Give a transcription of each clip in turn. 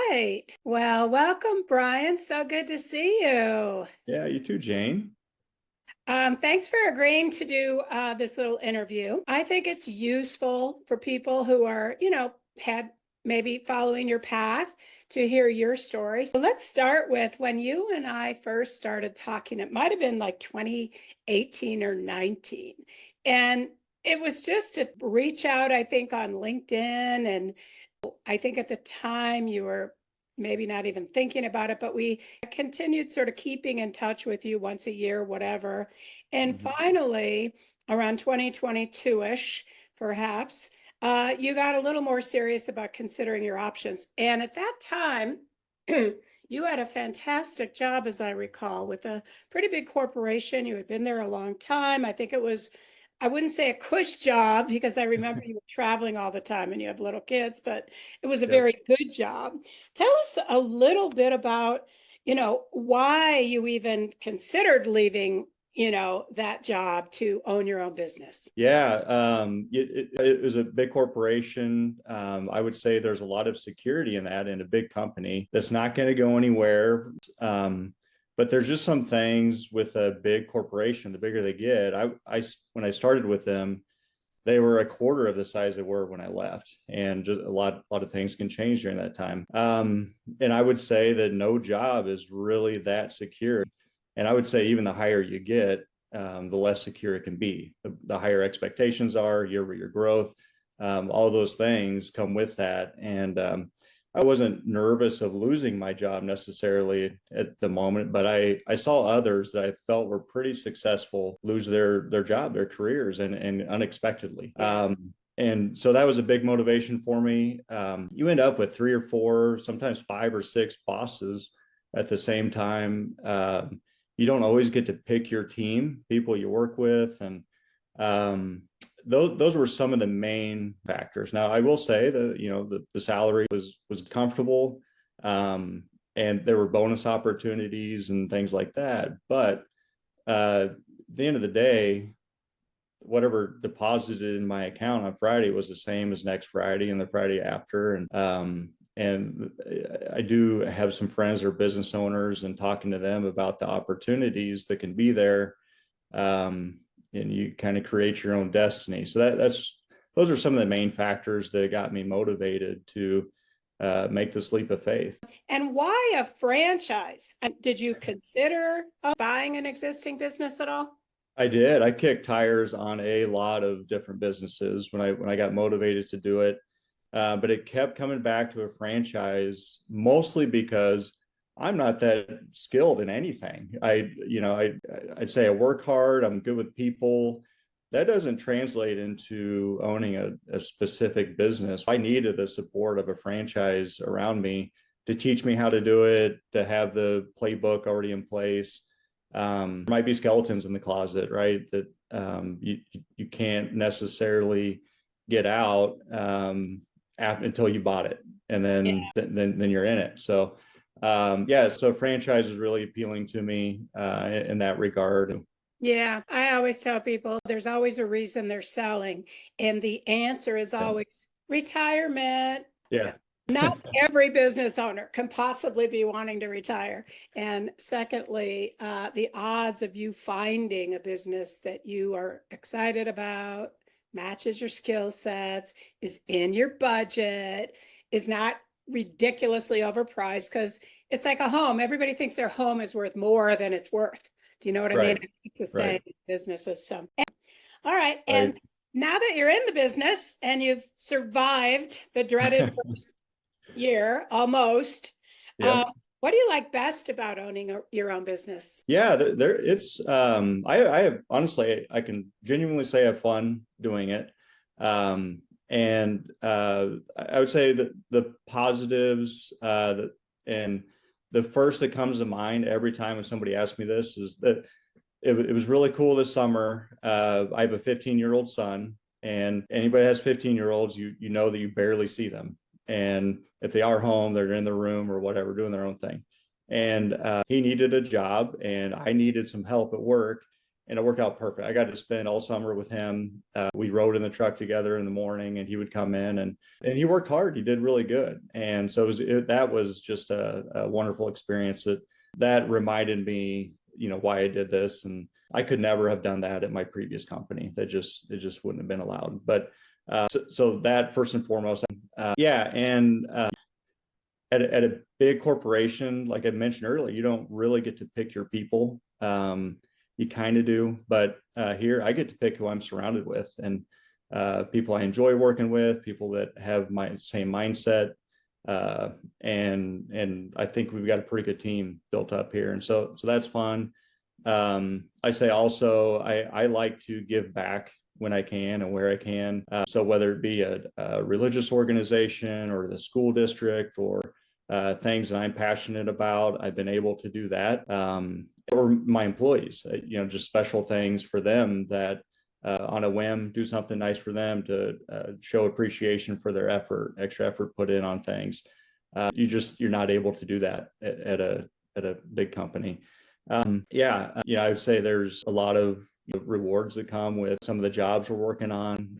right. Well, welcome, Brian. So good to see you. Yeah, you too, Jane. Thanks for agreeing to do this little interview. I think it's useful for people who are, had maybe following your path to hear your story. So let's start with when you and I first started talking. It might have been like 2018 or 19. And it was just to reach out, I think, on LinkedIn. And I think at the time you were maybe not even thinking about it, but we continued sort of keeping in touch with you once a year, whatever. And Mhm. finally, around 2022-ish, perhaps, you got a little more serious about considering your options. And at that time, you had a fantastic job, as I recall, with a pretty big corporation. You had been there a long time. I think it was, I wouldn't say a cush job because I remember you were traveling all the time and you have little kids, but it was a Yep. very good job. Tell us a little bit about, why you even considered leaving, that job to own your own business. Yeah, it was a big corporation. I would say there's a lot of security in that in a big company that's not going to go anywhere. But there's just some things with a big corporation, the bigger they get. When I started with them, they were a quarter of the size they were when I left, and just a lot of things can change during that time. And I would say that no job is really that secure. And I would say even the higher you get, the less secure it can be. The higher expectations are, your growth, all those things come with that. And I wasn't nervous of losing my job necessarily at the moment, but I saw others that I felt were pretty successful lose their job, their careers, and unexpectedly. And so that was a big motivation for me. You end up with 3 or 4, sometimes 5 or 6 bosses at the same time. You don't always get to pick your team, people you work with, and those were some of the main factors. Now, I will say that the salary was comfortable, and there were bonus opportunities and things like that. But at the end of the day, whatever deposited in my account on Friday was the same as next Friday and the Friday after. And I do have some friends that are business owners, and talking to them about the opportunities that can be there. And you kind of create your own destiny. So those are some of the main factors that got me motivated to make this leap of faith. And why a franchise? Did you consider buying an existing business at all? I did. I kicked tires on a lot of different businesses when I got motivated to do it. But it kept coming back to a franchise, mostly because I'm not that skilled in anything. I'd say I work hard. I'm good with people. That doesn't translate into owning a specific business. I needed the support of a franchise around me to teach me how to do it, to have the playbook already in place. There might be skeletons in the closet, right? That you can't necessarily get out until you bought it, and then you're in it. So so franchise is really appealing to me in that regard. Yeah, I always tell people there's always a reason they're selling, and the answer is Yeah. always retirement. Yeah. Not every business owner can possibly be wanting to retire. And secondly, the odds of you finding a business that you are excited about, matches your skill sets, is in your budget, is not ridiculously overpriced, because it's like a home. Everybody thinks their home is worth more than it's worth. Do you know what I mean? Right. It's the same Right. in businesses. So, all right. Right. And now that you're in the business and you've survived the dreaded first year almost. Uh, Yep. what do you like best about owning your own business? Yeah, there it's I have honestly, I can genuinely say I have fun doing it. And I would say that the positives and the first that comes to mind every time when somebody asks me this is that it was really cool this summer. I have a 15-year-old son, and anybody that has 15-year-olds, you know that you barely see them. And if they are home, they're in the room or whatever, doing their own thing. And he needed a job, and I needed some help at work. and it worked out perfect. I got to spend all summer with him. We rode in the truck together in the morning, and he would come in, and he worked hard. He did really good. And so that was just a wonderful experience that reminded me, why I did this. And I could never have done that at my previous company. It just wouldn't have been allowed. But so that first and foremost, and at a big corporation, like I mentioned earlier, you don't really get to pick your people. You kind of do, but here I get to pick who I'm surrounded with, and people I enjoy working with, people that have my same mindset, and I think we've got a pretty good team built up here, and so that's fun. I say also I like to give back when I can and where I can. So whether it be a religious organization or the school district or things that I'm passionate about, I've been able to do that. Or my employees, just special things for them that on a whim, do something nice for them to show appreciation for their extra effort put in on things. You're not able to do that at a big company. I would say there's a lot of rewards that come with some of the jobs we're working on,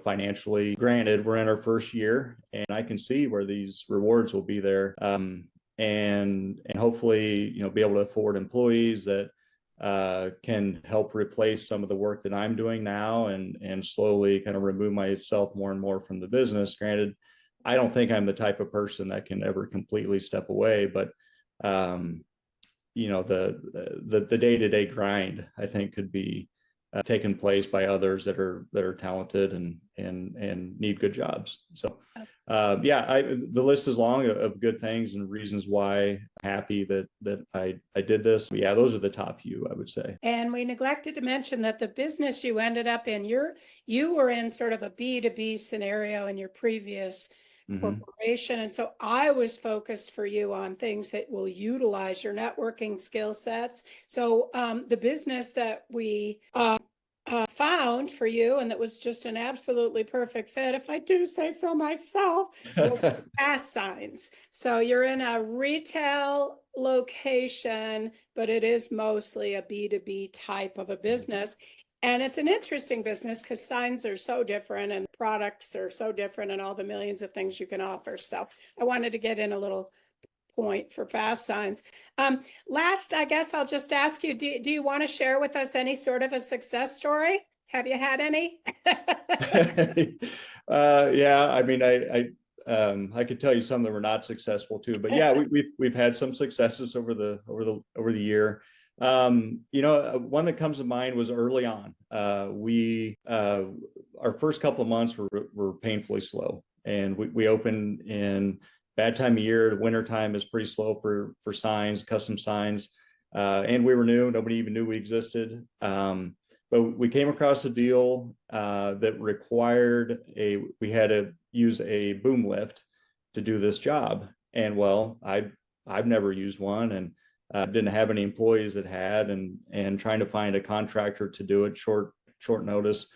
financially. Granted, we're in our first year, and I can see where these rewards will be there. And hopefully, be able to afford employees that can help replace some of the work that I'm doing now, and slowly kind of remove myself more and more from the business. Granted, I don't think I'm the type of person that can ever completely step away, but the day-to-day grind, I think, could be taken place by others that are talented and need good jobs. So the list is long of good things and reasons why I'm happy that I did this. But yeah, those are the top few, I would say. And we neglected to mention that the business you ended up in, you were in sort of a B2B scenario in your previous corporation. And so I was focused for you on things that will utilize your networking skill sets. So the business that we found for you, and that was just an absolutely perfect fit, if I do say so myself, was fast signs. So you're in a retail location, but it is mostly a B2B type of a business. And it's an interesting business because signs are so different and products are so different and all the millions of things you can offer. So I wanted to get in a little point for fast signs. Last, I guess I'll just ask you, do you want to share with us any sort of a success story? Have you had any? Yeah, I mean, I could tell you some that were not successful too, but yeah, we've had some successes over the year. One that comes to mind was early on. Our first couple of months were painfully slow, and we opened in bad time of year. Winter time is pretty slow for signs, custom signs, and we were new. Nobody even knew we existed. But we came across a deal that required we had to use a boom lift to do this job. And well, I've never used one, and didn't have any employees that had, and trying to find a contractor to do it short notice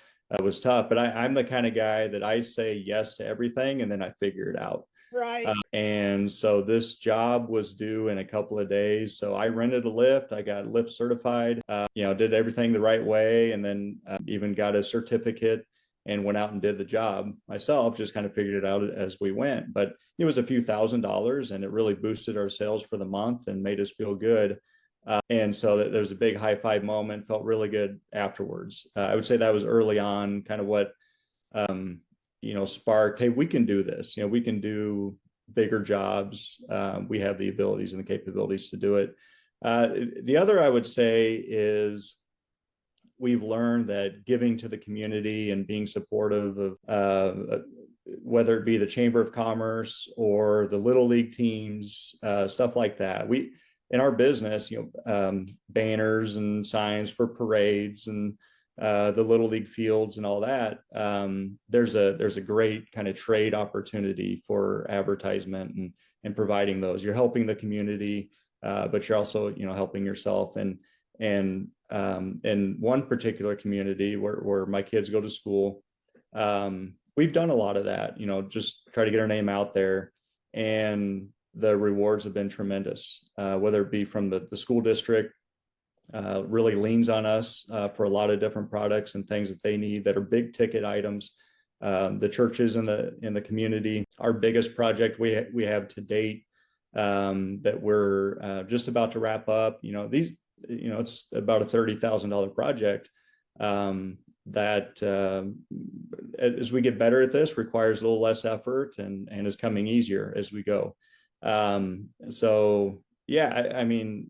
was tough. But I'm the kind of guy that I say yes to everything, and then I figure it out. Right. And so this job was due in a couple of days. So I rented a lift. I got lift certified, did everything the right way, and then even got a certificate and went out and did the job myself, just kind of figured it out as we went. But it was a few $1,000s, and it really boosted our sales for the month and made us feel good. And so there was a big high five moment, felt really good afterwards. I would say that was early on, kind of what, sparked, hey, we can do this. We can do bigger jobs. We have the abilities and the capabilities to do it. The other, I would say, is we've learned that giving to the community and being supportive of whether it be the Chamber of Commerce or the Little League teams, stuff like that. We, in our business, banners and signs for parades and the Little League fields and all that. There's a great kind of trade opportunity for advertisement and providing those. You're helping the community, but you're also helping yourself. And in one particular community where my kids go to school, we've done a lot of that. Just try to get our name out there, and the rewards have been tremendous. Whether it be from the school district, really leans on us for a lot of different products and things that they need that are big ticket items. The churches in the community, our biggest project we have to date, that we're just about to wrap up. It's about a $30,000 project. That as we get better at this, requires a little less effort and is coming easier as we go. So yeah, I mean,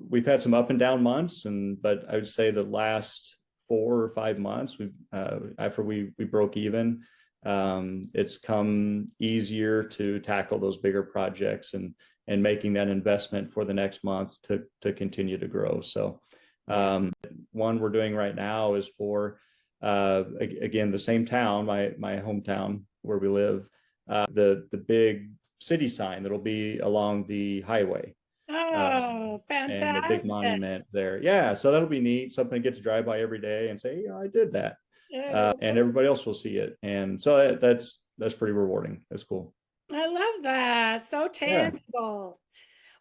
we've had some up and down months, but I would say the last 4 or 5 months, after we broke even, it's come easier to tackle those bigger projects and making that investment for the next month to continue to grow. So one we're doing right now is for again, the same town, my hometown where we live, the big city sign that'll be along the highway. Oh, And the big fantastic. monument there. Yeah, so that'll be neat. Something to get to drive by every day and say, I did that. And everybody else will see it. And so that's pretty rewarding. That's cool. I love that. So tangible.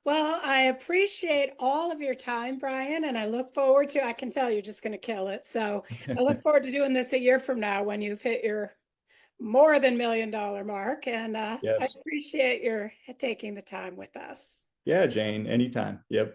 Well, I appreciate all of your time, Brian, and I look forward to, I can tell you're just going to kill it. So I look forward to doing this a year from now when you've hit your more than $1 million mark. And Yes. I appreciate your taking the time with us. Yeah, Jane, anytime. Yep.